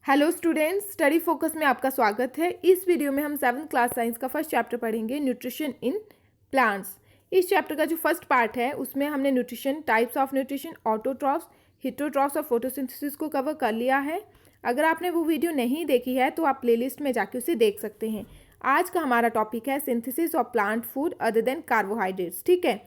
Hello students, study focus में आपका स्वागत है। इस वीडियो में हम 7th क्लास साइंस का फर्स्ट चैप्टर पढ़ेंगे, न्यूट्रिशन इन प्लांट्स। इस चैप्टर का जो फर्स्ट पार्ट है उसमें हमने nutrition, types of nutrition, autotrophs, heterotrophs और फोटोसिंथेसिस को कवर कर लिया है। अगर आपने वो वीडियो नहीं देखी है तो आप प्लेलिस्ट में जाके उसे देख सकते हैं। आज का हमारा टॉपिक है synthesis of plant food other than carbohydrates. ठीक है,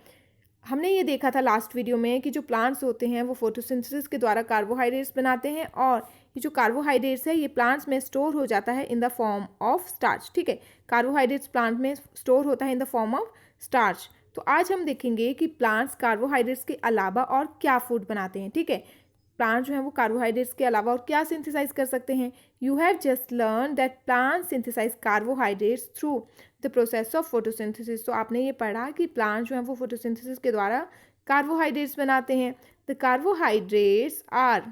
हमने ये देखा था लास्ट वीडियो में कि जो प्लांट्स होते हैं वो फोटोसिंथेसिस के द्वारा कार्बोहाइड्रेट्स बनाते हैं और ये जो कार्बोहाइड्रेट्स है ये प्लांट्स में स्टोर हो जाता है in the form of starch. ठीक है, कार्बोहाइड्रेट्स प्लांट में स्टोर होता है in the form of starch. तो आज हम देखेंगे कि प्लांट्स कार्बोहाइड्रेट्स के अलावा और क्या फूड बनाते हैं। ठीक है, प्लांट जो है वो कार्बोहाइड्रेट्स के अलावा और क्या सिंथेसाइज कर सकते हैं। You have just learn that plant synthesise carbohydrates through the process of photosynthesis. तो आपने ये पढ़ा कि प्लांट जो है वो फोटोसिंथेसिस के द्वारा कार्बोहाइड्रेट्स बनाते हैं। The carbohydrates are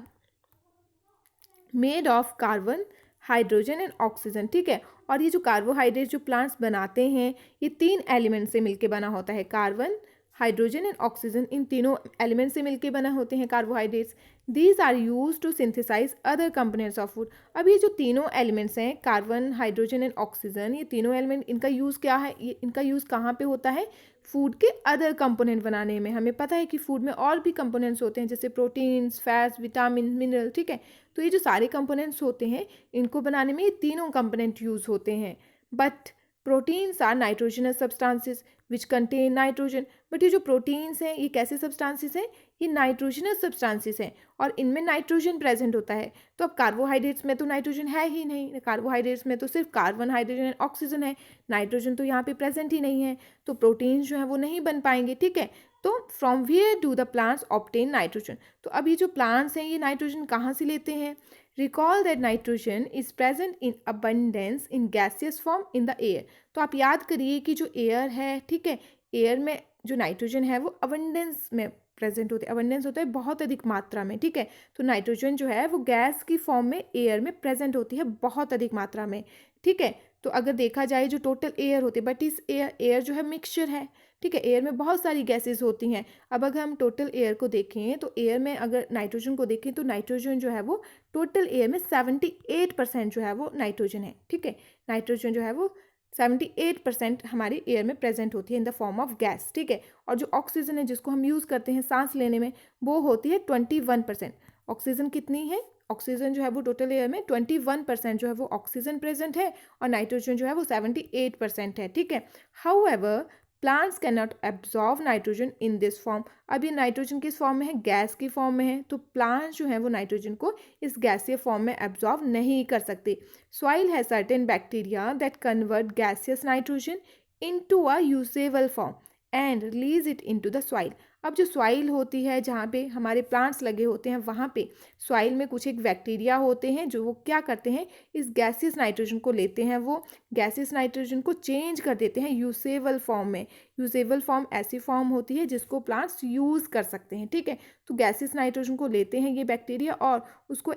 made of carbon, hydrogen and oxygen. ठीक है, और ये जो कार्बोहाइड्रेट जो प्लांट्स बनाते हैं ये 3 एलिमेंट से मिलके बना होता है। कार्बन, हाइड्रोजन एंड ऑक्सीजन, इन तीनों एलिमेंट से मिलके बना होते हैं carbohydrates. These are use to synthesise other components of food. अब ये जो तीनों एलिमेंट्स हैं, कार्बन, हाइड्रोजन एंड ऑक्सीजन, ये तीनों एलिमेंट, इनका यूज़ क्या है, ये इनका यूज़ कहाँ पे होता है? फूड के अदर कंपोनेंट बनाने में। हमें पता है कि फूड में और भी कंपोनेंट्स होते हैं जैसे प्रोटीन्स, फैट्स, विटामिन, मिनरल। ठीक है, तो ये जो सारे कंपोनेंट्स होते हैं इनको बनाने में ये तीनों कंपोनेंट यूज होते हैं। But proteins are nitrogenous substances which contain nitrogen. But ये जो प्रोटीन्स हैं ये कैसे सब्सटेंसेस हैं? ये नाइट्रोजनस सब्सटेंसेस हैं और इनमें नाइट्रोजन प्रेजेंट होता है। तो अब कार्बोहाइड्रेट्स में तो नाइट्रोजन है ही नहीं, कार्बोहाइड्रेट्स में तो सिर्फ कार्बन, हाइड्रोजन एंड ऑक्सीजन है, नाइट्रोजन तो यहाँ पे प्रेजेंट ही नहीं है, तो प्रोटीन्स जो है वो नहीं बन पाएंगे। ठीक है, तो from where do the plants obtain nitrogen. तो अब ये जो प्लांट्स हैं ये नाइट्रोजन कहाँ से लेते हैं? Recall that nitrogen is present in abundance in gaseous form in the air. तो आप याद करिए कि जो एयर है, ठीक है, एयर में जो नाइट्रोजन है वो अबंडेंस में प्रेजेंट होते हैं। अबंडेंस होता है बहुत अधिक मात्रा में। ठीक है, तो नाइट्रोजन जो है वो गैस की फॉर्म में एयर में प्रेजेंट होती है बहुत अधिक मात्रा में। ठीक है, तो अगर देखा जाए जो टोटल एयर होती है, बट इस एयर जो है मिक्सचर है। ठीक है, एयर में बहुत सारी गैसेस होती हैं। अब अगर हम टोटल एयर को देखें तो एयर में अगर नाइट्रोजन को देखें तो नाइट्रोजन जो है वो टोटल एयर में 78% जो है वो नाइट्रोजन है। ठीक है, नाइट्रोजन जो है वो 78% हमारी एयर में प्रेजेंट होती है in the form of gas. ठीक है, और जो ऑक्सीजन है जिसको हम यूज़ करते हैं सांस लेने में वो होती है 21%। ऑक्सीजन कितनी है? ऑक्सीजन जो है वो टोटल एयर में 21% जो है वो ऑक्सीजन प्रेजेंट है और नाइट्रोजन जो है वो 78% है। ठीक है, however plants can not absorb nitrogen in this form. अब ये नाइट्रोजन किस फॉर्म में है? गैस की फॉर्म में है, तो प्लांट्स जो है वो नाइट्रोजन को इस गैसीय फॉर्म में एब्जॉर्व नहीं कर सकते। सॉइल है certain bacteria that convert gaseous nitrogen into a usable form and release it into the soil. अब जो सॉइल होती है जहाँ पे हमारे प्लांट्स लगे होते हैं वहाँ पे सॉइल में कुछ एक बैक्टीरिया होते हैं जो वो क्या करते हैं, इस गैसियस नाइट्रोजन को लेते हैं, वो गैसियस नाइट्रोजन को चेंज कर देते हैं यूजेबल फॉर्म में। यूजेबल फॉर्म ऐसी फॉर्म होती है जिसको प्लांट्स यूज़ कर सकते हैं। ठीक है, तो गैसियस नाइट्रोजन को लेते हैं ये बैक्टीरिया और उसको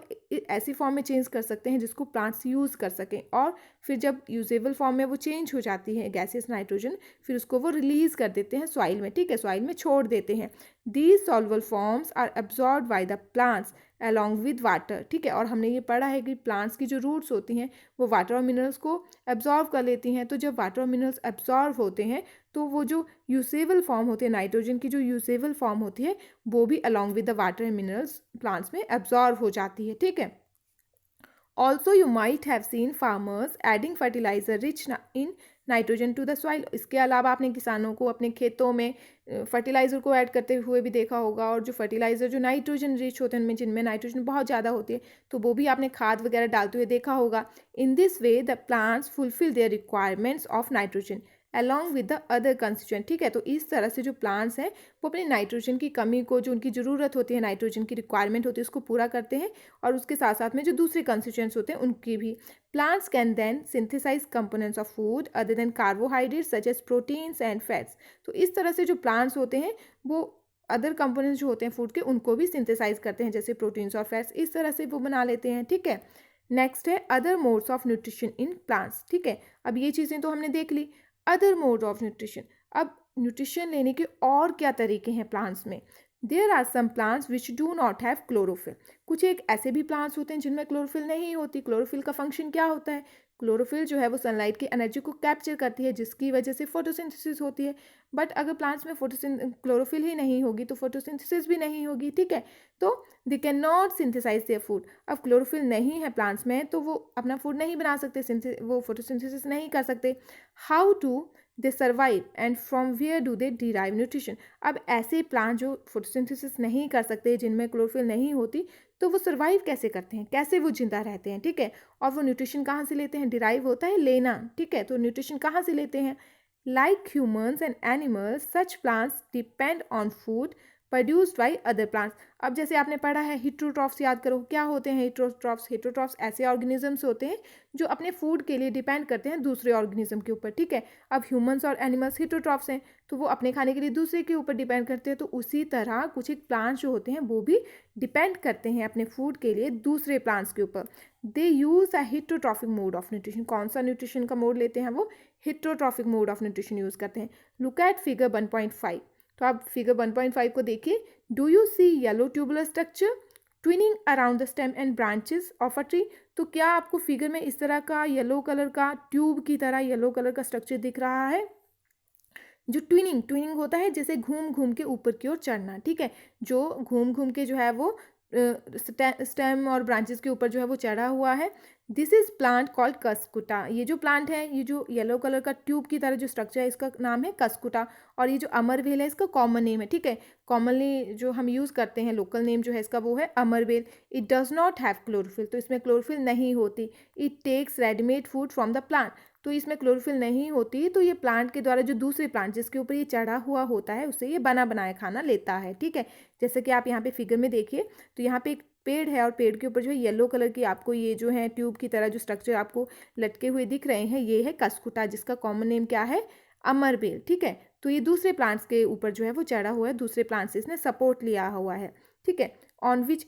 ऐसी फॉर्म में चेंज कर सकते हैं जिसको प्लांट्स यूज़ कर सकें। और फिर जब यूजेबल फॉर्म में वो चेंज हो जाती है गैसियस नाइट्रोजन, फिर उसको वो रिलीज़ कर देते हैं सॉइल में। ठीक है, सॉइल में छोड़ देते हैं। These soluble forms are absorbed by the plants along with water. ठीक है, और हमने ये पढ़ा है कि प्लांट्स की जो रूट्स होती हैं वो वाटर और मिनरल्स को एब्जॉर्व कर लेती हैं। तो जब वाटर और मिनरल्स एब्जॉर्व होते हैं तो वो जो यूसेबल फॉर्म होती है नाइट्रोजन की, जो यूसेबल फॉर्म होती है वो भी along with the water and minerals plants में एब्जॉर्व हो जाती है। ठीक है, also you might have seen farmers adding fertiliser rich in nitrogen to the soil. इसके अलावा आपने किसानों को अपने खेतों में फर्टिलाइज़र को ऐड करते हुए भी देखा होगा, और जो फर्टिलाइज़र जो नाइट्रोजन रिच होते हैं उनमें, जिनमें नाइट्रोजन बहुत ज़्यादा होती है, तो वो भी आपने खाद वगैरह डालते हुए देखा होगा। In this way the plants fulfil there requirements of nitrogen along with the other constituent. ठीक है, तो इस तरह से जो प्लांट्स हैं वो अपने नाइट्रोजन की कमी को, जो उनकी ज़रूरत होती है, नाइट्रोजन की रिक्वायरमेंट होती है, उसको पूरा करते हैं और उसके साथ साथ में जो दूसरे कंस्टिट्यूएंट्स होते हैं उनकी भी। Plants can then synthesise components of food other than carbohydrates such as proteins and fats. तो इस तरह से जो प्लांट्स होते हैं वो अदर कंपोनेंट्स जो होते हैं फूड के उनको भी सिंथेसाइज करते हैं, जैसे प्रोटीन्स और फैट्स, इस तरह से वो बना लेते हैं। ठीक है, नेक्स्ट है other modes of nutrition in plants. ठीक है, अब ये चीज़ें तो हमने देख ली। अदर मोड ऑफ न्यूट्रिशन, अब न्यूट्रिशन लेने के और क्या तरीके हैं प्लांट्स में? There are some plants which do not have chlorophyll. कुछ एक ऐसे भी प्लांट्स होते हैं जिनमें क्लोरोफिल नहीं होती। क्लोरोफिल का फंक्शन क्या होता है? क्लोरोफिल जो है वो सनलाइट की एनर्जी को कैप्चर करती है, जिसकी वजह से फोटोसिंथेसिस होती है। बट अगर प्लांट्स में क्लोरोफिल ही नहीं होगी तो फोटोसिंथेसिस भी नहीं होगी, ठीक है। तो they can not synthesise their food. अब क्लोरोफिल नहीं है प्लांट्स में तो वो अपना फूड नहीं बना सकते, वो फोटोसिंथेसिस नहीं कर सकते। How to they survive and from where do they derive nutrition. अब ऐसे प्लांट जो फोटोसिंथेसिस नहीं कर सकते, जिनमें क्लोरोफिल नहीं होती, तो वो सर्वाइव कैसे करते हैं, कैसे वो जिंदा रहते हैं, ठीक है। और वो न्यूट्रिशन कहाँ से लेते हैं? डिराइव होता है लेना, ठीक है। तो न्यूट्रिशन कहाँ से लेते हैं? Like humans and animals such plants depend on food produced by other plants. अब जैसे आपने पढ़ा है हिट्रोट्रॉफ्स, याद करो क्या होते हैं हिट्रोट्रॉफ्स। हिट्रोट्रॉफ्स ऐसे ऑर्गेनिजम्स होते हैं जो अपने फूड के लिए डिपेंड करते हैं दूसरे ऑर्गेनिज्म के ऊपर, ठीक है। अब ह्यूमंस और एनिमल्स हिट्रोट्रॉफ्स हैं तो वो अपने खाने के लिए दूसरे के ऊपर डिपेंड करते हैं। तो उसी तरह कुछ एक प्लांट्स जो होते हैं वो भी डिपेंड करते हैं अपने फूड के लिए दूसरे प्लांट्स के ऊपर। They use a heterotrophic mode of nutrition. कौन सा न्यूट्रिशन का मोड लेते हैं? वो heterotrophic mode of nutrition use करते हैं। Look at figure 1.5। तो आप फिगर 1.5 को देखिए। Do you see yellow tubular structure twining around the stem and branches of a tree. तो क्या आपको फिगर में इस तरह का येलो कलर का ट्यूब की तरह येलो कलर का स्ट्रक्चर दिख रहा है? जो ट्विनिंग होता है जैसे घूम घूम के ऊपर की ओर चढ़ना, ठीक है। जो घूम घूम के जो है वो स्टेम और ब्रांचेस के ऊपर जो है वो चढ़ा हुआ है। This is plant called कसकुटा। ये जो प्लांट है, ये जो येलो कलर का ट्यूब की तरह जो स्ट्रक्चर है, इसका नाम है कसकुटा। और ये जो अमरवेल है इसका कॉमन नेम है, ठीक है। कॉमनली जो हम यूज़ करते हैं लोकल नेम जो है इसका वो है अमरवेल। It does not have chlorophyll. तो इसमें क्लोरोफिल नहीं होती। It takes readymade food from the plant. तो इसमें क्लोरोफिल नहीं होती, तो ये प्लांट के द्वारा जो दूसरे प्लांट जिसके ऊपर ये चढ़ा हुआ होता है उससे ये बना बनाया खाना लेता है, ठीक है। जैसे कि आप यहाँ पे फिगर में देखिए तो यहाँ पे एक पेड़ है और पेड़ के ऊपर जो है येलो कलर की आपको ये जो है ट्यूब की तरह जो स्ट्रक्चर आपको लटके हुए दिख रहे हैं, ये है कसकुटा, जिसका कॉमन नेम क्या है? अमरबेल, ठीक है। तो ये दूसरे प्लांट्स के ऊपर जो है वो चढ़ा हुआ है, दूसरे प्लांट्स से इसने सपोर्ट लिया हुआ है, ठीक है। On which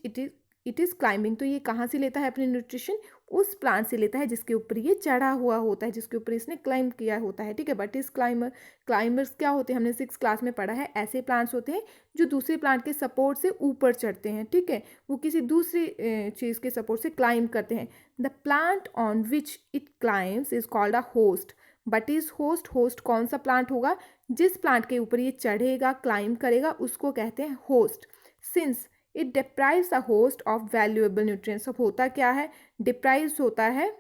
it is climbing. तो ये कहाँ से लेता है अपनी न्यूट्रिशन? उस प्लांट से लेता है जिसके ऊपर ये चढ़ा हुआ होता है, जिसके ऊपर इसने क्लाइंब किया होता है, ठीक है। बट इस क्लाइंबर्स क्या होते हैं? हमने 6th क्लास में पढ़ा है, ऐसे प्लांट्स होते हैं जो दूसरे प्लांट के सपोर्ट से ऊपर चढ़ते हैं, ठीक है। वो किसी दूसरी चीज़ के सपोर्ट से क्लाइंब करते हैं। The plant on which it climbs is called a host. But is host कौन सा प्लांट होगा? जिस प्लांट के ऊपर ये चढ़ेगा, क्लाइंब करेगा, उसको कहते हैं host. Since it deprives a host of valuable nutrients. अब होता क्या है? डिप्राइव्स होता है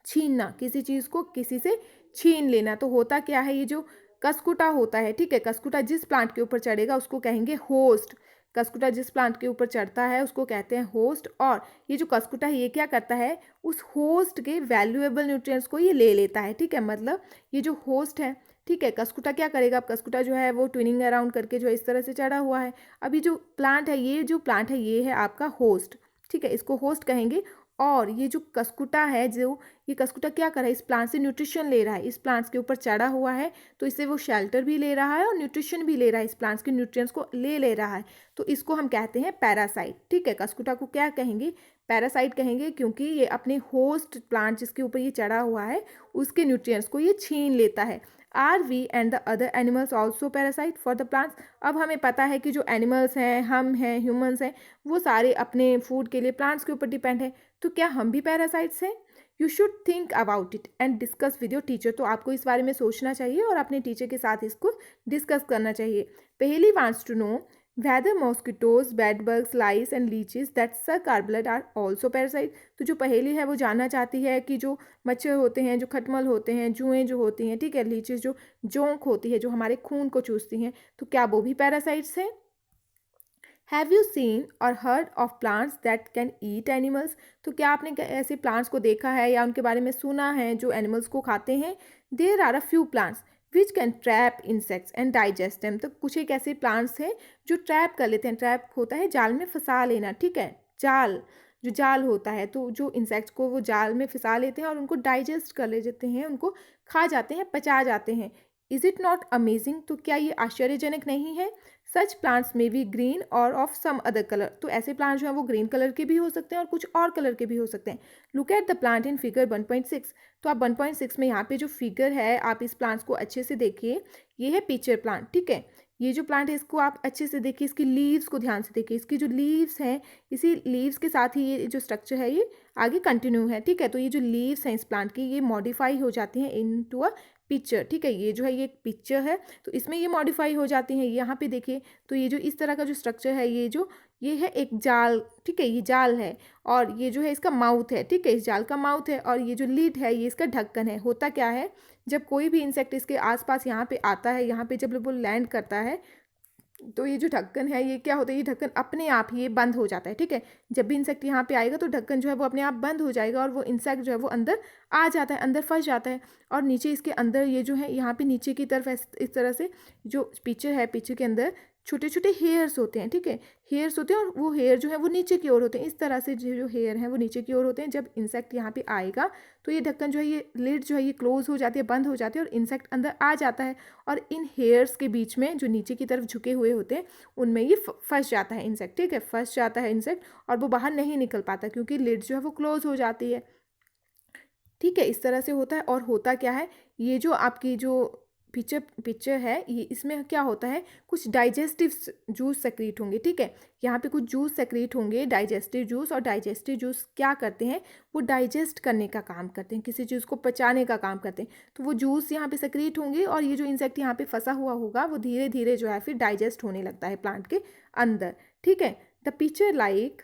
छीनना, किसी चीज़ को किसी से छीन लेना। तो होता क्या है? ये जो कसकुटा होता है, ठीक है, कसकुटा जिस प्लांट के ऊपर चढ़ेगा उसको कहेंगे होस्ट। कसकुटा जिस प्लांट के ऊपर चढ़ता है उसको कहते हैं होस्ट। और ये जो कसकुटा है ये क्या करता है? उस होस्ट के वैल्यूएबल न्यूट्रिएंट्स को ये ले लेता है, ठीक है। मतलब ये जो होस्ट है, ठीक है, कसकुटा क्या करेगा? अब कसकुटा जो है वो ट्विनिंग अराउंड करके जो है इस तरह से चढ़ा हुआ है। अभी जो प्लांट है, ये जो प्लांट है ये है आपका होस्ट, ठीक है, इसको होस्ट कहेंगे। और ये जो कसकुटा है, जो ये कसकुटा क्या कर रहा है? इस प्लांट से न्यूट्रिशन ले रहा है। इस प्लांट्स के ऊपर चढ़ा हुआ है तो इससे वो शेल्टर भी ले रहा है और न्यूट्रिशन भी ले रहा है, इस प्लांट्स के न्यूट्रिएंट्स को ले रहा है। तो इसको हम कहते हैं पैरासाइट, ठीक है। कसकुटा को क्या कहेंगे? पैरासाइट कहेंगे, क्योंकि ये अपने होस्ट प्लांट जिसके ऊपर ये चढ़ा हुआ है उसके न्यूट्रिएंट्स को ये छीन लेता है। Are we and the other animals also parasite for the plants. अब हमें पता है कि जो एनिमल्स हैं, हम हैं, ह्यूमंस हैं, वो सारे अपने फूड के लिए प्लांट्स के ऊपर डिपेंड है। तो क्या हम भी पैरासाइट्स हैं? You should think about it and discuss with your teacher. तो आपको इस बारे में सोचना चाहिए और अपने टीचर के साथ इसको डिस्कस करना चाहिए। Paheli wants to know whether mosquitoes, bedbugs, lice and leeches that suck our blood are also parasite। तो जो पहेली है वो जानना चाहती है कि जो मच्छर होते हैं, जो खटमल होते हैं, जुएँ जो होती हैं, ठीक है, लीचेस जो जोंक होती है जो हमारे खून को चूसती हैं, तो क्या वो भी पैरासाइट्स हैं? हैव यू सीन और heard of plants that can eat animals. तो क्या आपने ऐसे प्लांट्स को देखा है या उनके बारे में सुना है जो एनिमल्स को खाते हैं? There are a few plants which can trap insects and digest them. तो कुछ एक ऐसे प्लांट्स हैं जो ट्रैप कर लेते हैं। ट्रैप होता है जाल में फंसा लेना, ठीक है, जाल, जो जाल होता है, तो जो इंसेक्ट्स को वो जाल में फंसा लेते हैं और उनको डाइजेस्ट कर ले जाते हैं, उनको खा जाते हैं, पचा जाते हैं। Is it not amazing? तो क्या ये आश्चर्यजनक नहीं है? सच प्लांट्स में बी ग्रीन और ऑफ सम अदर कलर। तो ऐसे प्लांट जो हैं वो ग्रीन कलर के भी हो सकते हैं और कुछ और कलर के भी हो सकते हैं। Look at the plant in figure 1.6। तो आप 1.6 में यहाँ पे जो फिगर है आप इस प्लांट्स को अच्छे से देखिए। ये है पिक्चर प्लांट, ठीक है। ये जो प्लांट है इसको आप अच्छे से देखिए, इसकी लीव्स को ध्यान से देखिए, इसकी जो लीव्स हैं इसी लीव्स के साथ ही ये जो स्ट्रक्चर है ये आगे कंटिन्यू है, ठीक है। तो ये जो लीव्स हैं इस प्लांट की ये मॉडिफाई हो जाती हैं इनटू अ पिक्चर, ठीक है। ये जो है ये एक पिक्चर है तो इसमें ये मॉडिफाई हो जाती हैं। यहाँ पे देखिए तो ये जो इस तरह का जो स्ट्रक्चर है ये है एक जाल, ठीक है, ये जाल है और ये जो है इसका माउथ है, ठीक है, इस जाल का माउथ है और ये जो लीड है ये इसका ढक्कन है। होता क्या है, जब कोई भी इंसेक्ट इसके आसपास यहाँ पे आता है, यहाँ पे जब वो लैंड करता है तो ये जो ढक्कन है ये क्या होता है, ये ढक्कन अपने आप ही ये बंद हो जाता है, ठीक है। जब भी इंसेक्ट यहाँ पे आएगा तो ढक्कन जो है वो अपने आप बंद हो जाएगा और वो इंसेक्ट जो है वो अंदर आ जाता है, अंदर फंस जाता है। और नीचे इसके अंदर ये जो है यहाँ पे नीचे की तरफ इस तरह से जो पिक्चर है, पिक्चर के अंदर छोटे छोटे हेयर्स होते हैं, ठीक है, हेयर्स होते हैं और वो हेयर जो है वो नीचे की ओर होते हैं। इस तरह से जो हेयर हैं वो नीचे की ओर होते हैं। जब इंसेक्ट यहाँ पे आएगा तो ये ढक्कन जो है ये लिड जो है ये क्लोज हो जाती है, बंद हो जाती है और इंसेक्ट अंदर आ जाता है और इन हेयर्स के बीच में जो नीचे की तरफ झुके हुए होते हैं उनमें ये फंस जाता है इंसेक्ट, ठीक है, फंस जाता है इंसेक्ट और वो बाहर नहीं निकल पाता क्योंकि लिड जो है वो क्लोज हो जाती है, ठीक है। इस तरह से होता है। और होता क्या है, ये जो आपकी जो पिक्चर है ये इसमें क्या होता है, कुछ डाइजेस्टिव जूस सेक्रेट होंगे, ठीक है। यहाँ पे कुछ जूस सेक्रेट होंगे, डाइजेस्टिव जूस, और डाइजेस्टिव जूस क्या करते हैं, वो डाइजेस्ट करने का काम करते हैं, किसी चीज़ को पचाने का काम करते हैं। तो वो जूस यहाँ पे सेक्रेट होंगे और ये जो इंसेक्ट यहाँ पे फंसा हुआ होगा वो धीरे धीरे जो है फिर डाइजेस्ट होने लगता है प्लांट के अंदर, ठीक है। The picture like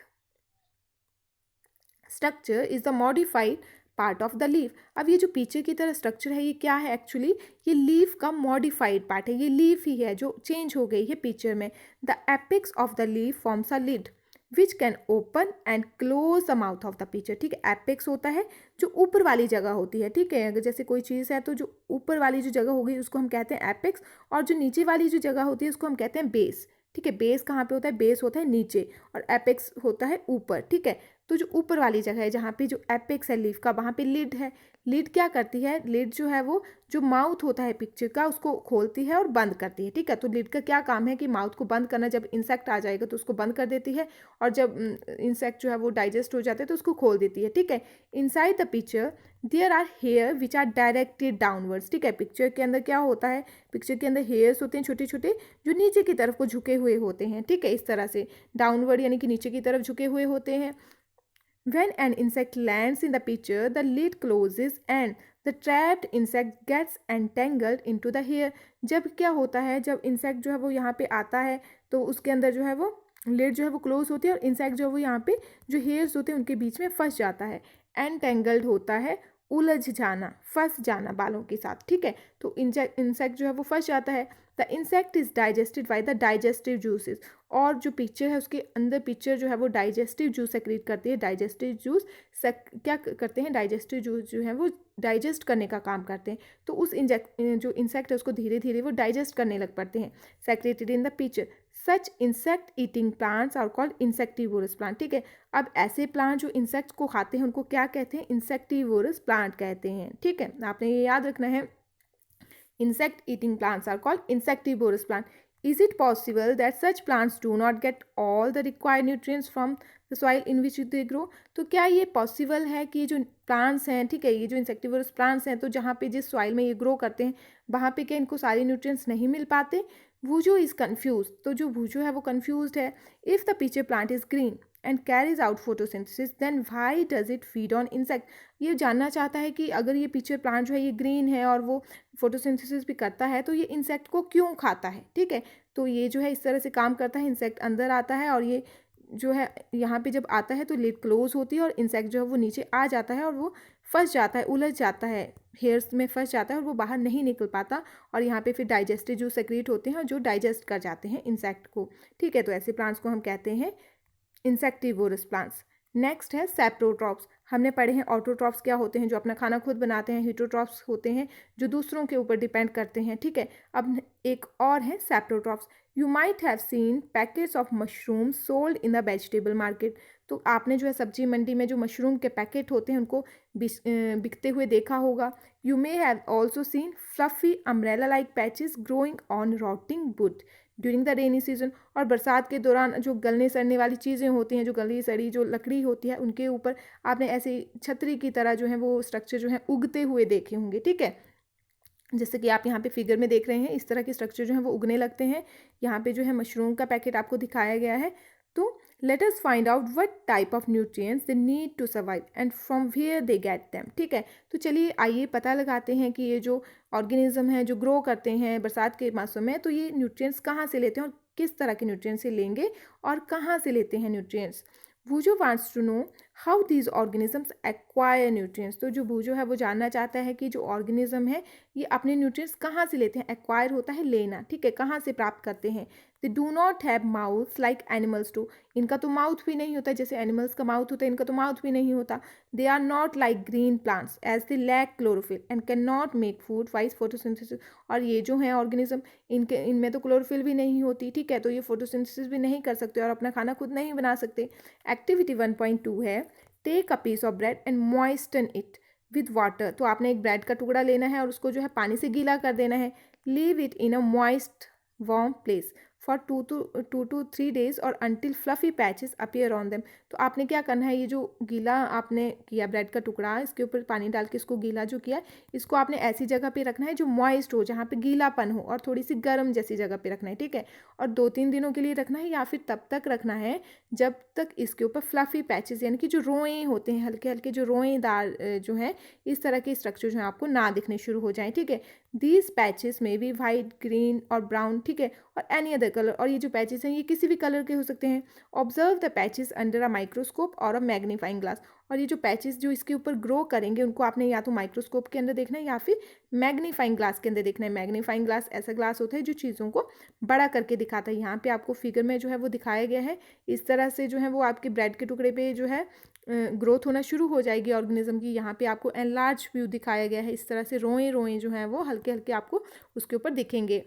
structure is the modified part of the leaf. अब ये जो पीछे की तरह स्ट्रक्चर है ये क्या है, एक्चुअली ये लीफ का मॉडिफाइड पार्ट है, ये लीफ ही है जो चेंज हो गई है पिक्चर में। The apex of the leaf forms a lid which can open and close the mouth of the pitcher, ठीक है। एपिक्स होता है जो ऊपर वाली जगह होती है, ठीक है। अगर जैसे कोई चीज़ है तो जो ऊपर वाली जो जगह होगी उसको हम कहते हैं एपिक्स और जो नीचे वाली जो जगह होती है उसको हम कहते हैं बेस, ठीक है। बेस कहाँ पे होता है, बेस होता है नीचे और एपेक्स होता है ऊपर, ठीक है। तो जो ऊपर वाली जगह है जहाँ पे जो एपेक्स है लीफ का वहाँ पे लिड है। लिड क्या करती है, लिड जो है वो जो माउथ होता है पिक्चर का उसको खोलती है और बंद करती है, ठीक है। तो लिड का क्या काम है कि माउथ को बंद करना, जब इंसेक्ट आ जाएगा तो उसको बंद कर देती है और जब इंसेक्ट जो है वो डाइजेस्ट हो जाते हैं तो उसको खोल देती है, ठीक है। Inside the pitcher there are hair which are directed downwards, ठीक है। पिक्चर के अंदर क्या होता है, पिक्चर के अंदर हेयर्स होते हैं छोटे छोटे जो नीचे की तरफ को झुके हुए होते हैं, ठीक है। इस तरह से डाउनवर्ड यानी कि नीचे की तरफ झुके हुए होते हैं। When an insect lands in the picture, the lid closes and the trapped insect gets entangled into the hair. जब क्या होता है, जब इंसेक्ट जो है वो यहाँ पे आता है तो उसके अंदर जो है वो लिड जो है वो क्लोज होती है और इंसेक्ट जो है वो यहाँ पे जो हेयर्स होते हैं उनके बीच में फंस जाता है। एंटेंगल्ड होता है उलझ जाना, फंस जाना बालों के साथ, ठीक है। तो इंसेक्ट जो है वो फंस जाता है। The insect is digested by the digestive juices, और जो पिक्चर है उसके अंदर पिक्चर जो है वो डाइजेस्टिव जूस सेक्रेट करती है। डाइजेस्टिव जूस क्या करते हैं, डाइजेस्टिव जूस जो है वो डाइजेस्ट करने का काम करते हैं। तो उस जो इंसेक्ट है उसको धीरे धीरे वो डाइजेस्ट करने लग पड़ते हैं। Secreted in the pitcher such insect eating plants are called insectivorous plant, ठीक है। अब ऐसे प्लांट जो इंसेक्ट को खाते हैं उनको क्या कहते हैं, इंसेक्टिवोरस प्लांट कहते हैं, ठीक है। आपने ये याद रखना है, insect eating plants are called insectivorous plant. Is it possible that such plants do not get all the required nutrients from the soil in which they grow? तो क्या ये पॉसिबल है कि जो प्लांट्स हैं, ठीक है, ये जो इंसेक्टिवोरस प्लांट्स हैं तो जहाँ पे जिस सॉइल में ये ग्रो करते हैं वहाँ पे क्या इनको सारे न्यूट्रिएंट्स नहीं मिल पाते? वूजो इज़ कन्फ्यूज, तो जो वूजो है वो कन्फ्यूज्ड है। If the pitcher plant is green and carries out photosynthesis then why does it feed on insect. ये जानना चाहता है कि अगर ये पिक्चर प्लांट जो है ये ग्रीन है और वो फोटोसिंथेसिस भी करता है तो ये इंसेक्ट को क्यों खाता है, ठीक है। तो ये जो है इस तरह से काम करता है, इंसेक्ट अंदर आता है और ये जो है यहाँ पे जब आता है तो लिड क्लोज होती है और इंसेक्ट जो है वो नीचे आ जाता है और वो फंस जाता है, उलझ जाता है, हेयर्स में फंस जाता है और वो बाहर नहीं निकल पाता और यहाँ पे फिर डाइजेस्टिव जूस सेक्रेट होते हैं और जो डाइजेस्ट कर जाते हैं इंसेक्ट को, ठीक है। तो ऐसे प्लांट्स को हम कहते हैं इंसेक्टिवोरस प्लांट्स। नेक्स्ट है सैप्रोट्रॉप्स। हमने पढ़े हैं ऑटोट्रॉप्स क्या होते हैं, जो अपना खाना खुद बनाते हैं। हीटोट्रॉप्स होते हैं जो दूसरों के ऊपर डिपेंड करते हैं, ठीक है। अब एक और है saprotrophs. You might have scene packets of mushroom sold in the vegetable market. तो आपने जो है सब्जी मंडी में जो मशरूम के पैकेट होते हैं उनको बिकते हुए देखा होगा। You may have also seen fluffy umbrella like patches growing on rotting would during the rainy season. और बरसात के दौरान जो गलने सड़ने वाली चीज़ें होती हैं, जो गली सड़ी जो लकड़ी होती है उनके ऊपर आपने ऐसे छतरी की तरह जो है वो स्ट्रक्चर जो है उगते हुए देखे होंगे, ठीक है। जैसे कि आप यहाँ पे फिगर में देख रहे हैं, इस तरह के स्ट्रक्चर जो है वो उगने लगते हैं। यहाँ पे जो है मशरूम का पैकेट आपको दिखाया गया है। तो let us find out what type of nutrients they need to survive and from where they get them. ठीक है, तो चलिए आइए पता लगाते हैं कि ये जो ऑर्गेनिज्म है जो ग्रो करते हैं बरसात के मौसम में, तो ये न्यूट्रिएंट्स कहाँ से लेते हैं और किस तरह के न्यूट्रिएंट्स से लेंगे और कहाँ से लेते हैं nutrients. Boojho wants to know how these organisms acquire nutrients. तो जो वूजो है वो जानना चाहता है कि जो ऑर्गेनिज्म है ये अपने न्यूट्रिएंट्स कहाँ से लेते हैं। एक्वायर होता है लेना, ठीक है, कहाँ से प्राप्त करते हैं। They do not have mouths like animals too. इनका तो माउथ भी नहीं होता, जैसे एनिमल्स का माउथ होता है, इनका तो माउथ भी नहीं होता। They are not like green plants as they lack chlorophyll and can not make food via photosynthesis. और ये जो है ऑर्गेनिज्म, इनमें तो क्लोरोफिल भी नहीं होती, ठीक है, तो ये फोटोसिंथेसिस भी नहीं कर सकते और अपना खाना खुद नहीं बना सकते। एक्टिविटी 1.2 है take a piece of bread and moisten it with water. तो आपने एक ब्रेड का टुकड़ा लेना है और उसको जो है पानी से गीला कर देना है। Leave it in a moist warm place for 2 to 3 days और until fluffy patches appear on them। तो आपने क्या करना है, ये जो गीला आपने किया ब्रेड का टुकड़ा, इसके ऊपर पानी डाल के इसको गीला जो किया, इसको आपने ऐसी जगह पे रखना है जो मॉइस्ट हो, जहाँ पे गीलापन हो और थोड़ी सी गर्म जैसी जगह पे रखना है, ठीक है। और 2-3 दिनों के लिए रखना है या फिर तब तक रखना है जब तक इसके ऊपर फ्लफ़ी पैचेस यानी कि जो रोएँ होते हैं, हल्के हल्के जो रोएदार जो हैं, इस तरह के स्ट्रक्चर जो हैं आपको ना दिखने शुरू हो जाएँ, ठीक है। दीज पैचेस में भी वाइट, ग्रीन और ब्राउन, ठीक है, और एनी अदर कलर। और ये जो पैचेस हैं ये किसी भी कलर के हो सकते हैं। Observe the patches under a microscope और अ मैग्नीफाइंग ग्लास। और ये जो पैचेस जो इसके ऊपर ग्रो करेंगे उनको आपने या तो माइक्रोस्कोप के अंदर देखना है या फिर मैग्नीफाइंग ग्लास के अंदर देखना है। मैग्नीफाइंग ग्लास ऐसा ग्लास होता है जो चीज़ों को बड़ा करके दिखाता है। यहाँ पे आपको फिगर में जो है वो दिखाया गया है। इस तरह से जो है वो आपके ब्रेड के टुकड़े पे जो है ग्रोथ होना शुरू हो जाएगी ऑर्गेनिज्म की। यहाँ पे आपको एनलार्ज व्यू दिखाया गया है। इस तरह से रोएं रोएं जो हैं वो हल्के हल्के आपको उसके ऊपर दिखेंगे,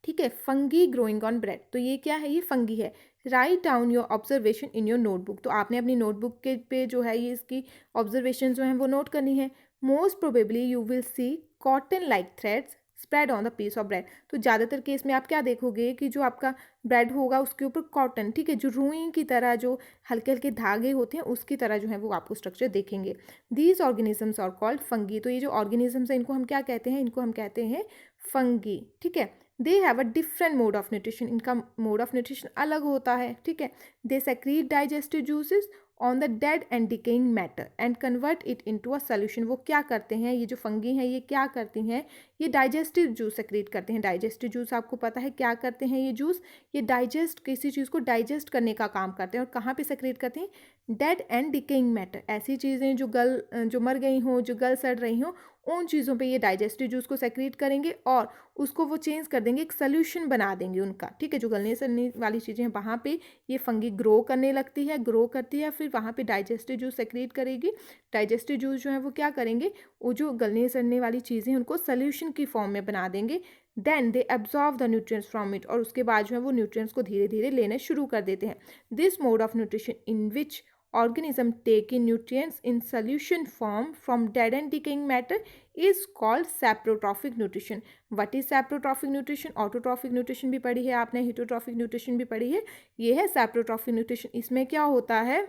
ठीक है। फंगी ग्रोइंग ऑन ब्रेड, तो ये क्या है, ये फंगी है। Write down your observation in your notebook. तो आपने अपनी नोटबुक के पे जो है ये इसकी ऑब्जर्वेशन जो है वो नोट करनी है। Most probably you will see cotton like threads spread on the piece of bread. तो ज़्यादातर केस में आप क्या देखोगे कि जो आपका ब्रेड होगा उसके ऊपर कॉटन, ठीक है, जो रुई की तरह जो हल्के हल्के धागे होते हैं उसकी तरह जो है वो आपको स्ट्रक्चर देखेंगे। These organisms are called fungi. तो ये जो ऑर्गेनिजम्स हैं इनको हम क्या कहते हैं, इनको हम कहते हैं फंगी, ठीक है। They have a different mode of nutrition. इनका मोड ऑफ न्यूट्रिशन अलग होता है, ठीक है। They secrete digestive juices on the dead and decaying matter and convert it into a solution. वो क्या करते हैं, ये जो फंगी हैं ये क्या करती हैं, ये डाइजेस्टिव जूस सेक्रेट करते हैं। डाइजेस्टिव जूस आपको पता है क्या करते हैं, ये जूस ये डाइजेस्ट किसी चीज़ को डाइजेस्ट करने का काम करते हैं। और कहाँ पे सेक्रेट करते हैं, डेड एंड डिकेइंग मैटर, ऐसी चीज़ें जो मर गई हों, जो गल सड़ रही हों, उन चीज़ों पे ये डाइजेस्टिव जूस को सेक्रेट करेंगे और उसको वो चेंज कर देंगे, एक सोल्यूशन बना देंगे उनका, ठीक है। जो गलने सड़ने वाली चीज़ें हैं वहाँ पे ये फंगी ग्रो करने लगती है, ग्रो करती है, फिर वहाँ पे डाइजेस्टिव जूस सेक्रेट करेगी। डाइजेस्टिव जूस जो है वो क्या करेंगे, वो जो गलने सड़ने वाली चीज़ें उनको सोल्यूशन की फॉर्म में बना देंगे। Then they absorb the nutrients from it, और उसके बाद जो है वो न्यूट्रिएंट्स को धीरे धीरे लेने शुरू कर देते हैं। This mode of nutrition in which organism take in nutrients in solution form from dead and decaying matter is called saprotrophic nutrition. What is saprotrophic nutrition? Autotrophic nutrition भी पढ़ी है आपने, heterotrophic nutrition भी पढ़ी है, ये है saprotrophic nutrition। इसमें क्या होता है,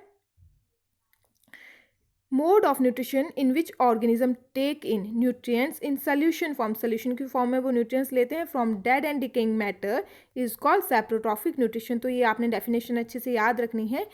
mode of nutrition in which organism take in nutrients in solution form, solution की फॉर्म में वो न्यूट्रिएंट्स लेते हैं from dead and decaying matter is called saprotrophic nutrition. तो ये आपने डेफिनेशन अच्छे से याद रखनी है।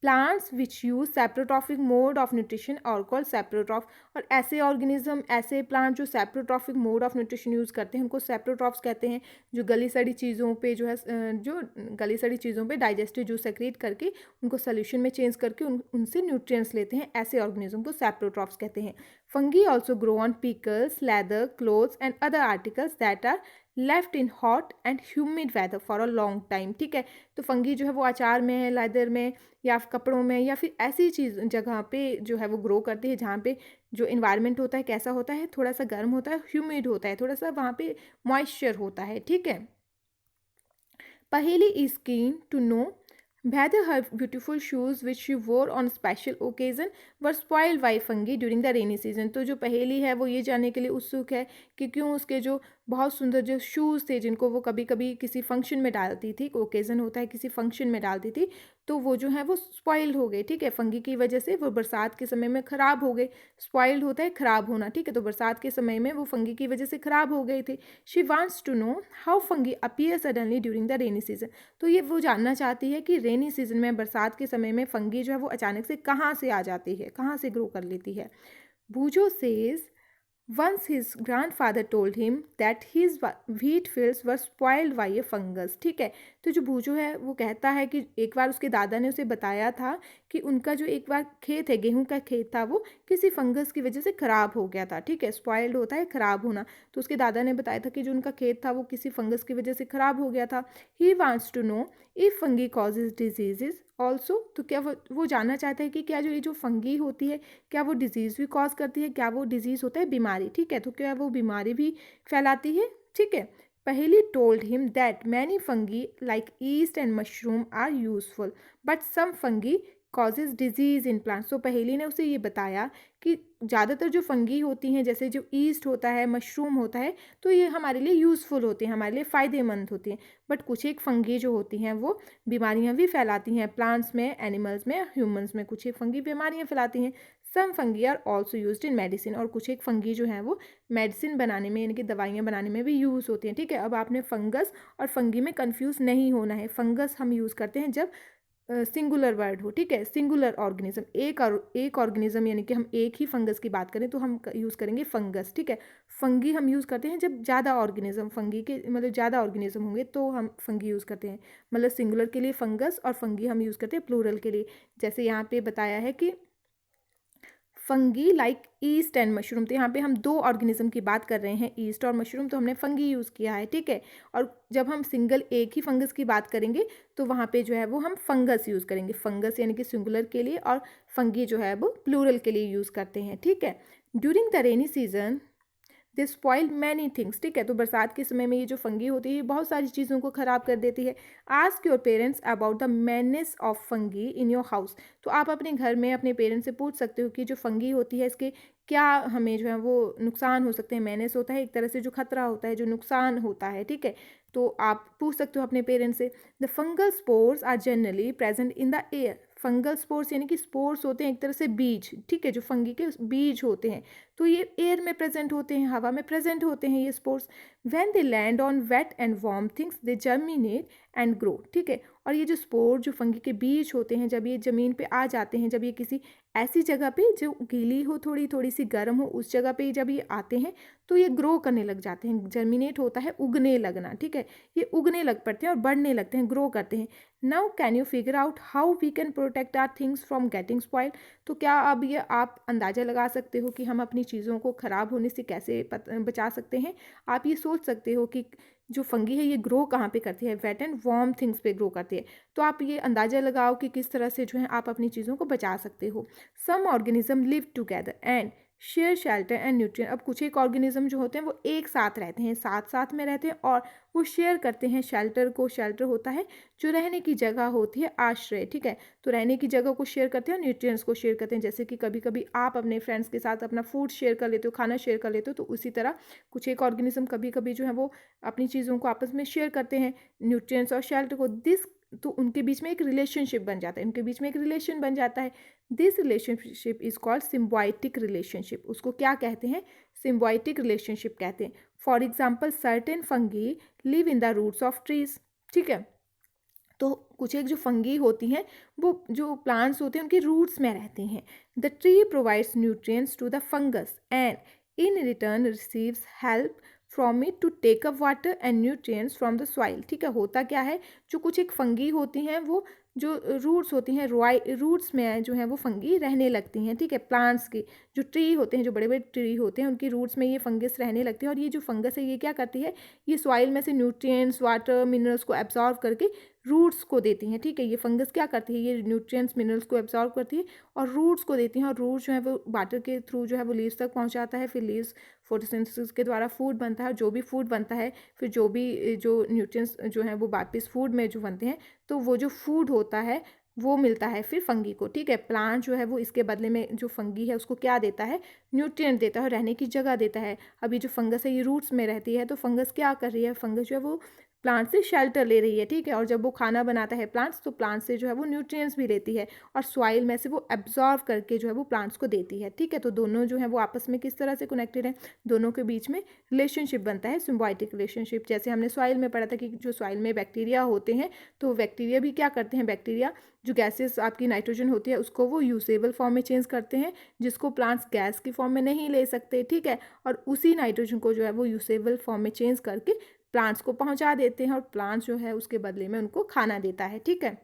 Plants which use saprotrophic mode of nutrition are called saprotroph. और ऐसे ऑर्गेनिज्म, ऐसे प्लांट जो saprotrophic mode of nutrition use करते हैं उनको सैप्रोट्रॉफ्स कहते हैं। जो गली सड़ी चीज़ों पे जो है जो गली सड़ी चीज़ों पे डाइजेस्टिव जूस सेक्रेट करके उनको सोल्यूशन में चेंज करके उनसे न्यूट्रिएंट्स लेते हैं, ऐसे ऑर्गेनिज्म को सैप्रोट्रॉफ्स कहते हैं। Fungi also grow on pickles, leather, clothes and other articles that are left in hot and humid weather for a long time, ठीक है। तो फंगी जो है वो अचार में, लेदर में या कपड़ों में या फिर ऐसी चीज़ जगह पे जो है वो ग्रो करती है जहाँ पे जो इन्वायरमेंट होता है कैसा होता है, थोड़ा सा गर्म होता है, ह्यूमिड होता है, थोड़ा सा वहाँ पे मॉइस्चर होता है, ठीक है। Paheli is keen to know whether her beautiful shoes which she wore on special occasion were spoiled by fungi during the rainy season। तो जो पहेली है वो ये जानने के लिए उत्सुक है कि क्यों उसके जो बहुत सुंदर जो शूज़ थे जिनको वो कभी कभी किसी फंक्शन में डालती थी, ओकेज़न होता है किसी फंक्शन में डालती थी, तो वो जो है वो स्पॉइल्ड हो गए, ठीक है, फंगी की वजह से वो बरसात के समय में ख़राब हो गए। स्पॉइल्ड होता है ख़राब होना, ठीक है, तो बरसात के समय में वो फंगी की वजह से ख़राब हो गए थे। She wants to know how fungi appear suddenly during the rainy season. तो ये वो जानना चाहती है कि रेनी सीजन में, बरसात के समय में फंगी जो है वो अचानक से कहाँ से आ जाती है, कहाँ से ग्रो कर लेती है। भूजो says once his grandfather told him that his wheat fields were spoiled by a fungus, ठीक है। तो जो भूजो है वो कहता है कि एक बार उसके दादा ने उसे बताया था कि उनका जो एक बार खेत है, गेहूं का खेत था, वो किसी फंगस की वजह से ख़राब हो गया था, ठीक है, स्पॉइल्ड होता है ख़राब होना। तो उसके दादा ने बताया था कि जो उनका खेत था वो किसी फंगस की वजह से ख़राब हो गया था। He wants to know if fungi causes diseases also. तो क्या वो जानना चाहता है कि क्या जो ये जो फंगी होती है क्या वो डिजीज़ भी कॉज करती है, क्या वो डिजीज़ होता है बीमारी, ठीक है, तो क्या वो बीमारी भी फैलाती है, ठीक है। Paheli told him that many fungi like yeast and mushroom are useful but some fungi causes disease in plants. तो पहेली ने उसे ये बताया कि ज़्यादातर जो फंगी होती हैं, जैसे जो ईस्ट होता है, मशरूम होता है, तो ये हमारे लिए यूज़फुल होते हैं, हमारे लिए फ़ायदेमंद होती हैं। बट कुछ एक फंगी जो होती हैं वो बीमारियां भी फैलाती हैं, प्लांट्स में, एनिमल्स में, ह्यूमंस में कुछ एक फंगी बीमारियां फैलाती हैं। Some fungi are also used in medicine. और कुछ एक फंगी जो है वो मेडिसिन बनाने में, यानी कि दवाइयाँ बनाने में भी यूज़ होती हैं, ठीक है। अब आपने फंगस और फंगी में कन्फ्यूज़ नहीं होना है। फंगस हम यूज़ करते हैं जब सिंगुलर वर्ड हो, ठीक है, सिंगुलर ऑर्गेनिज्म, एक ऑर्गेनिज्म, यानी कि हम एक ही फंगस की बात करें तो हम यूज़ करेंगे फंगस, ठीक है। फंगी हम यूज़ करते हैं जब ज़्यादा ऑर्गेनिज्म, फंगी के मतलब ज़्यादा ऑर्गेनिज्म होंगे तो हम फंगी यूज़ करते हैं। मतलब सिंगुलर के लिए फंगस और फंगी हम यूज़ करते हैं प्लूरल के लिए। जैसे यहाँ पे बताया है कि fungi like yeast and mushroom, तो यहाँ पे हम दो ऑर्गेनिज्म की बात कर रहे हैं, ईस्ट और मशरूम, तो हमने फंगी यूज़ किया है, ठीक है। और जब हम सिंगल एक ही फंगस की बात करेंगे तो वहाँ पे जो है वो हम फंगस यूज़ करेंगे, फंगस यानी कि सिंगुलर के लिए, और फंगी जो है वो प्लूरल के लिए यूज़ करते हैं, ठीक है। During the rainy season they spoil many things, ठीक है, तो बरसात के समय में ये जो फंगी होती है बहुत सारी चीज़ों को ख़राब कर देती है। Ask your parents about the menace of fungi in your house. तो आप अपने घर में अपने पेरेंट्स से पूछ सकते हो कि जो फंगी होती है इसके क्या हमें जो है वो नुकसान हो सकते हैं। मैनेस होता है एक तरह से जो खतरा होता है, जो नुकसान होता है, ठीक है, तो आप पूछ सकते हो अपने पेरेंट्स से। The fungal spores are generally present in the air. Fungal spores यानी कि स्पोर्स होते हैं एक तरह से बीज, ठीक है, जो फंगी के बीज होते हैं, तो ये एयर में प्रेजेंट होते हैं, हवा में प्रेजेंट होते हैं ये spores. When they land on wet and warm things they germinate and grow, ठीक है। और ये जो स्पोर, जो फंगी के बीज होते हैं, जब ये ज़मीन पे आ जाते हैं, जब ये किसी ऐसी जगह पे जो गीली हो, थोड़ी थोड़ी सी गर्म हो, उस जगह पे जब ये आते हैं तो ये ग्रो करने लग जाते हैं। जर्मिनेट होता है उगने लगना, ठीक है, ये उगने लग पड़ते हैं और बढ़ने लगते हैं, ग्रो करते हैं। Now can you figure out how we can protect our things from getting spoiled. तो क्या अब ये आप अंदाज़ा लगा सकते हो कि हम अपनी चीज़ों को ख़राब होने से कैसे बचा सकते हैं। आप ये सोच सकते हो कि जो फंगी है ये ग्रो कहाँ पे करती है, वेट एंड वार्म थिंग्स पे ग्रो करती है। तो आप ये अंदाज़ा लगाओ कि किस तरह से जो है आप अपनी चीज़ों को बचा सकते हो। Some organism live together and share shelter and nutrient. अब कुछ एक ऑर्गेनिज्म जो होते हैं वो एक साथ रहते हैं, साथ साथ में रहते हैं और वो शेयर करते हैं शेल्टर को। शेल्टर होता है जो रहने की जगह होती है, आश्रय, ठीक है, तो रहने की जगह को शेयर करते हैं और न्यूट्रिएंट्स को शेयर करते हैं। जैसे कि कभी कभी आप अपने फ्रेंड्स के साथ अपना फूड शेयर कर लेते हो, खाना शेयर कर लेते हो, तो उसी तरह कुछ एक ऑर्गेनिज्म कभी कभी जो है वो अपनी चीज़ों को आपस में शेयर करते हैं, न्यूट्रिएंट्स और शेल्टर को। दिस, तो उनके बीच में एक रिलेशनशिप बन जाता है, उनके बीच में एक रिलेशन बन जाता है। This relationship is called symbiotic relationship. उसको क्या कहते हैं, सिम्बायोटिक रिलेशनशिप कहते हैं। For example certain fungi live in the roots of trees, ठीक है, तो कुछ एक जो फंगी होती हैं वो जो प्लांट्स होते हैं उनके रूट्स में रहते हैं। The tree provides nutrients to the fungus and in return receives help from it to take up water and nutrients from the soil, ठीक है। होता क्या है, जो कुछ एक फंगी होती हैं वो जो रूट्स होती हैं, रूट्स में जो है वो फंगी रहने लगती हैं, ठीक है। प्लांट्स की जो ट्री होते हैं, जो बड़े बड़े ट्री होते हैं, उनकी रूट्स में ये फंगस रहने लगती है। और ये जो फंगस है ये क्या करती है, ये सॉइल में से न्यूट्रिएंट्स, वाटर, मिनरल्स को एब्जॉर्व करके रूट्स को देती हैं, ठीक है। ये फंगस क्या करती है, ये न्यूट्रिएंट्स, मिनरल्स को एब्जॉर्व करती है और रूट्स को देती हैं, और रूट्स जो है वो वाटर के थ्रू जो है वो लीव्स तक पहुंचाता है। फिर लीव्स फोटोसिंथेसिस के द्वारा फूड बनता है, और जो भी फूड बनता है फिर जो भी जो न्यूट्रिएंट्स जो है वो वापस फूड में जो बनते हैं, तो वो जो फूड होता है वो मिलता है फिर फंगी को, ठीक है। प्लांट जो है वो इसके बदले में जो फंगी है उसको क्या देता है, न्यूट्रिएंट देता है, रहने की जगह देता है। अभी जो फंगस है ये रूट्स में रहती है, तो फंगस क्या कर रही है, फंगस जो है वो प्लांट से शेल्टर ले रही है, ठीक है। और जब वो खाना बनाता है प्लांट्स, तो प्लांट से जो है वो न्यूट्रिएंट्स भी लेती है और सॉइल में से वो एब्जॉर्व करके जो है वो प्लांट्स को देती है, ठीक है। तो दोनों जो है वो आपस में किस तरह से कनेक्टेड है, दोनों के बीच में रिलेशनशिप बनता है, सिम्बायोटिक रिलेशनशिप। जैसे हमने सॉइल में पढ़ा था कि जो सॉइल में बैक्टीरिया होते हैं, तो बैक्टीरिया भी क्या करते हैं, बैक्टीरिया जो गैसेस आपकी नाइट्रोजन होती है उसको वो यूजेबल फॉर्म में चेंज करते हैं, जिसको प्लांट्स गैस की फॉर्म में नहीं ले सकते, ठीक है। और उसी नाइट्रोजन को जो है वो यूजेबल फॉर्म में चेंज करके प्लांट्स को पहुंचा देते हैं और प्लांट्स जो है उसके बदले में उनको खाना देता है, ठीक है।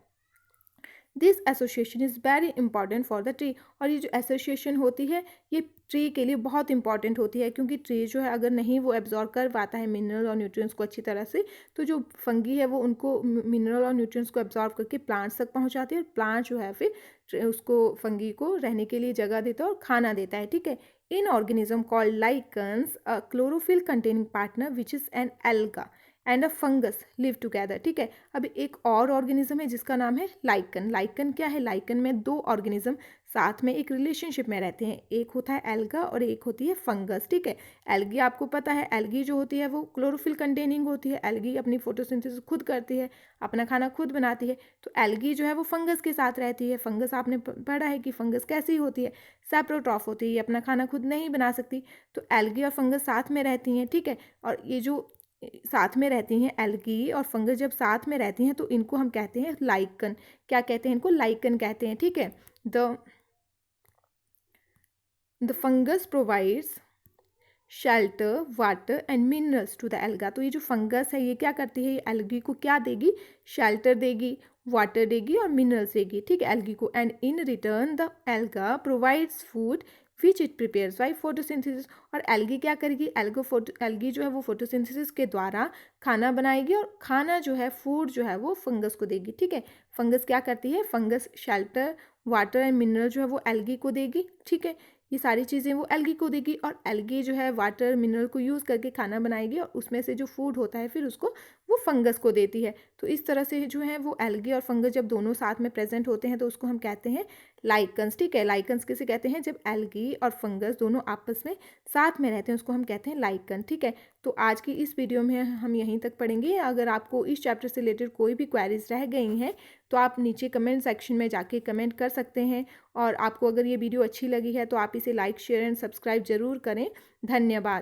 This association is very important for the tree. और ये जो एसोसिएशन होती है ये ट्री के लिए बहुत इंपॉर्टेंट होती है, क्योंकि ट्री जो है अगर नहीं वो एब्जॉर्ब कर पाता है मिनरल और न्यूट्रिएंट्स को अच्छी तरह से, तो जो फंगी है वो उनको मिनरल और न्यूट्रिएंट्स को एब्जॉर्ब करके प्लांट्स तक पहुंचाती है और प्लांट जो है फिर उसको फंगी को रहने के लिए जगह देता है और खाना देता है, ठीक है। इन organism called lichens a chlorophyll containing partner which is an alga and a fungus live together, ठीक है। अब एक और ऑर्गेनिज्म है जिसका नाम है लाइकन। लाइकन क्या है, लाइकन में दो ऑर्गेनिज्म साथ में एक रिलेशनशिप में रहते हैं, एक होता है एल्गा और एक होती है फंगस, ठीक है। एल्गी आपको पता है, एल्गी जो होती है वो क्लोरोफिल कंटेनिंग होती है, एल्गी अपनी फोटोसिंथेसिस खुद करती है, अपना खाना खुद बनाती है। तो एल्गी जो है वो फंगस के साथ रहती है। फंगस आपने पढ़ा है कि फंगस कैसी होती है, सैप्रोट्रॉफ होती है, ये अपना खाना खुद नहीं बना सकती। तो एल्गी और फंगस साथ में रहती हैं, ठीक है। और ये जो साथ में रहती हैं एल्गी और फंगस, जब साथ में रहती हैं तो इनको हम कहते हैं लाइकन। क्या कहते हैं इनको, लाइकन कहते हैं, ठीक है। The fungus provides shelter water and minerals to the alga. तो ये जो फंगस है ये क्या करती है, ये एल्गी को क्या देगी, शेल्टर देगी, वाटर देगी और मिनरल्स देगी, ठीक है, एल्गी को। And in return the alga provides food which it prepares by photosynthesis. और एल्गी क्या करेगी, एल्गी जो है वो फोटोसिंथेसिस के द्वारा खाना बनाएगी और खाना जो है, फूड जो है वो फंगस को देगी, ठीक है। फंगस क्या करती है, fungus shelter water and mineral जो है वो एल्गी को देगी, ठीक है। ये सारी चीज़ें वो एल्गी को देगी और एल्गी जो है वाटर मिनरल को यूज़ करके खाना बनाएगी और उसमें से जो फूड होता है फिर उसको वो फंगस को देती है। तो इस तरह से जो है वो एल्गी और फंगस जब दोनों साथ में प्रेजेंट होते हैं तो उसको हम कहते हैं लाइकन्स, ठीक है। लाइकन्स किसे कहते हैं, जब एल्गी और फंगस दोनों आपस में साथ में रहते हैं उसको हम कहते हैं लाइकन, ठीक है। तो आज की इस वीडियो में हम यहीं तक पढ़ेंगे। अगर आपको इस चैप्टर से रिलेटेड कोई भी क्वेरीज रह गई हैं तो आप नीचे कमेंट सेक्शन में जाके कमेंट कर सकते हैं। और आपको अगर ये वीडियो अच्छी लगी है तो आप इसे लाइक शेयर एंड सब्सक्राइब ज़रूर करें। धन्यवाद।